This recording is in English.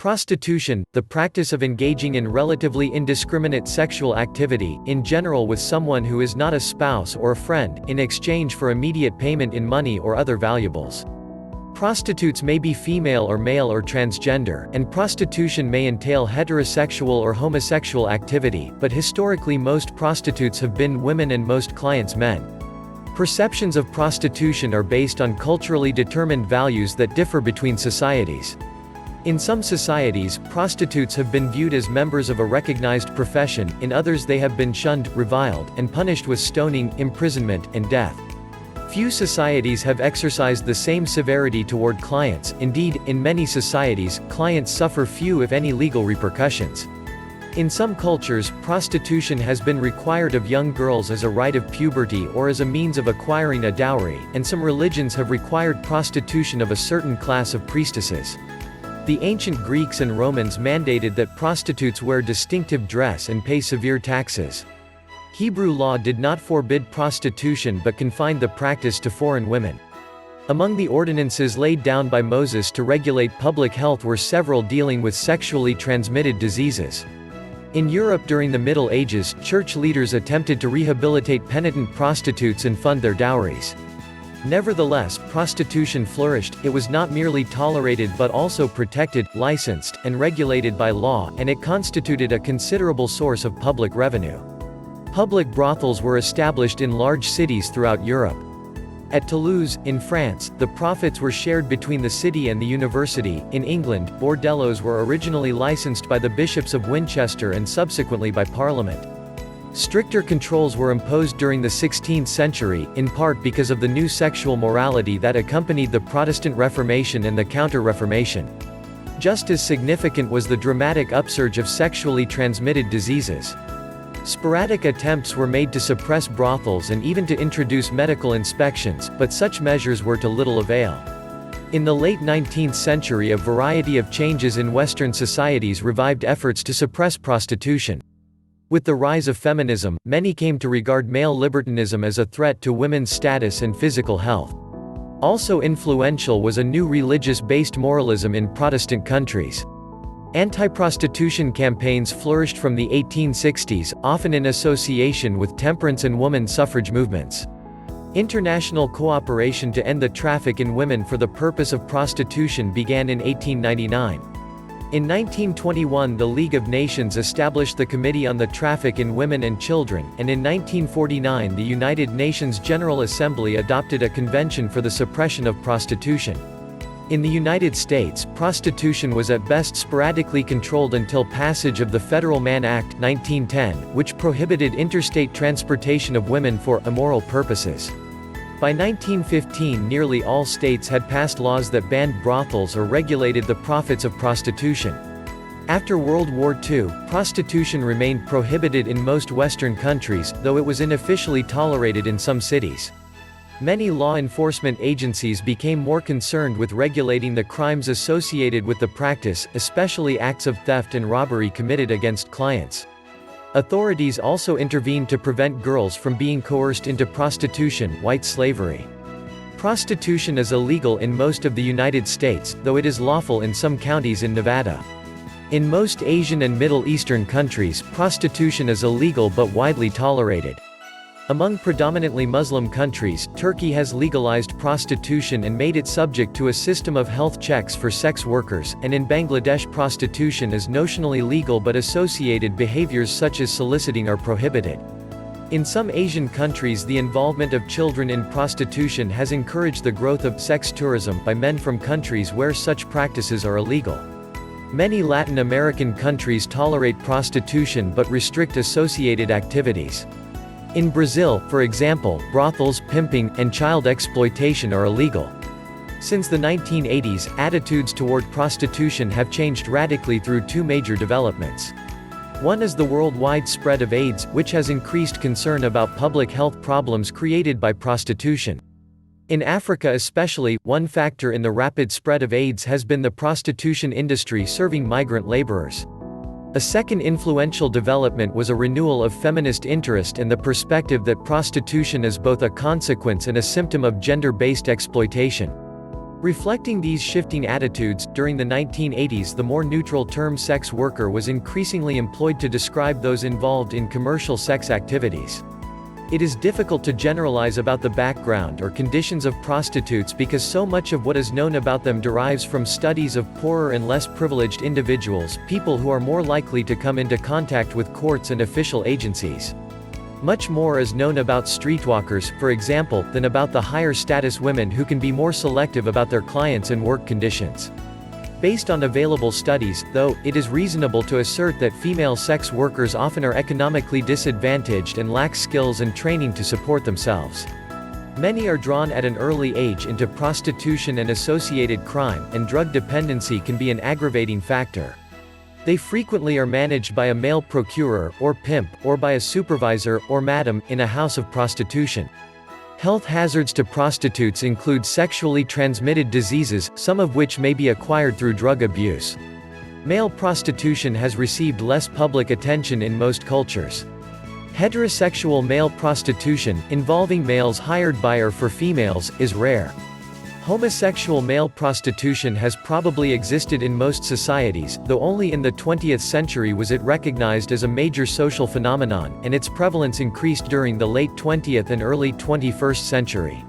Prostitution, the practice of engaging in relatively indiscriminate sexual activity, in general with someone who is not a spouse or a friend, in exchange for immediate payment in money or other valuables. Prostitutes may be female or male or transgender, and prostitution may entail heterosexual or homosexual activity, but historically most prostitutes have been women and most clients men. Perceptions of prostitution are based on culturally determined values that differ between societies. In some societies, prostitutes have been viewed as members of a recognized profession, in others they have been shunned, reviled, and punished with stoning, imprisonment, and death. Few societies have exercised the same severity toward clients. Indeed, in many societies, clients suffer few if any legal repercussions. In some cultures, prostitution has been required of young girls as a rite of puberty or as a means of acquiring a dowry, and some religions have required prostitution of a certain class of priestesses. The ancient Greeks and Romans mandated that prostitutes wear distinctive dress and pay severe taxes. Hebrew law did not forbid prostitution but confined the practice to foreign women. Among the ordinances laid down by Moses to regulate public health were several dealing with sexually transmitted diseases. In Europe during the Middle Ages, church leaders attempted to rehabilitate penitent prostitutes and fund their dowries. Nevertheless, prostitution flourished. It was not merely tolerated but also protected, licensed, and regulated by law, and it constituted a considerable source of public revenue. Public brothels were established in large cities throughout Europe. At Toulouse, in France, the profits were shared between the city and the university. In England, bordellos were originally licensed by the bishops of Winchester and subsequently by Parliament. Stricter controls were imposed during the 16th century, in part because of the new sexual morality that accompanied the Protestant Reformation and the Counter-Reformation. Just as significant was the dramatic upsurge of sexually transmitted diseases. Sporadic attempts were made to suppress brothels and even to introduce medical inspections, but such measures were to little avail. In the late 19th century, a variety of changes in Western societies revived efforts to suppress prostitution. With the rise of feminism, many came to regard male libertinism as a threat to women's status and physical health. Also influential was a new religious-based moralism in Protestant countries. Anti-prostitution campaigns flourished from the 1860s, often in association with temperance and woman suffrage movements. International cooperation to end the traffic in women for the purpose of prostitution began in 1899. In 1921 the League of Nations established the Committee on the Traffic in Women and Children, and in 1949 the United Nations General Assembly adopted a convention for the suppression of prostitution. In the United States, prostitution was at best sporadically controlled until passage of the Federal Mann Act 1910, which prohibited interstate transportation of women for immoral purposes. By 1915 nearly all states had passed laws that banned brothels or regulated the profits of prostitution. After World War II, prostitution remained prohibited in most Western countries, though it was unofficially tolerated in some cities. Many law enforcement agencies became more concerned with regulating the crimes associated with the practice, especially acts of theft and robbery committed against clients. Authorities also intervened to prevent girls from being coerced into prostitution, white slavery. Prostitution is illegal in most of the United States, though it is lawful in some counties in Nevada. In most Asian and Middle Eastern countries, prostitution is illegal but widely tolerated. Among predominantly Muslim countries, Turkey has legalized prostitution and made it subject to a system of health checks for sex workers, and in Bangladesh prostitution is notionally legal but associated behaviors such as soliciting are prohibited. In some Asian countries the involvement of children in prostitution has encouraged the growth of sex tourism by men from countries where such practices are illegal. Many Latin American countries tolerate prostitution but restrict associated activities. In Brazil, for example, brothels, pimping, and child exploitation are illegal. Since the 1980s, attitudes toward prostitution have changed radically through two major developments. One is the worldwide spread of AIDS, which has increased concern about public health problems created by prostitution. In Africa especially, one factor in the rapid spread of AIDS has been the prostitution industry serving migrant laborers. A second influential development was a renewal of feminist interest and the perspective that prostitution is both a consequence and a symptom of gender-based exploitation. Reflecting these shifting attitudes, during the 1980s the more neutral term sex worker was increasingly employed to describe those involved in commercial sex activities. It is difficult to generalize about the background or conditions of prostitutes because so much of what is known about them derives from studies of poorer and less privileged individuals, people who are more likely to come into contact with courts and official agencies. Much more is known about streetwalkers, for example, than about the higher status women who can be more selective about their clients and work conditions. Based on available studies, though, it is reasonable to assert that female sex workers often are economically disadvantaged and lack skills and training to support themselves. Many are drawn at an early age into prostitution and associated crime, and drug dependency can be an aggravating factor. They frequently are managed by a male procurer, or pimp, or by a supervisor, or madam, in a house of prostitution. Health hazards to prostitutes include sexually transmitted diseases, some of which may be acquired through drug abuse. Male prostitution has received less public attention in most cultures. Heterosexual male prostitution, involving males hired by or for females, is rare. Homosexual male prostitution has probably existed in most societies, though only in the 20th century was it recognized as a major social phenomenon, and its prevalence increased during the late 20th and early 21st century.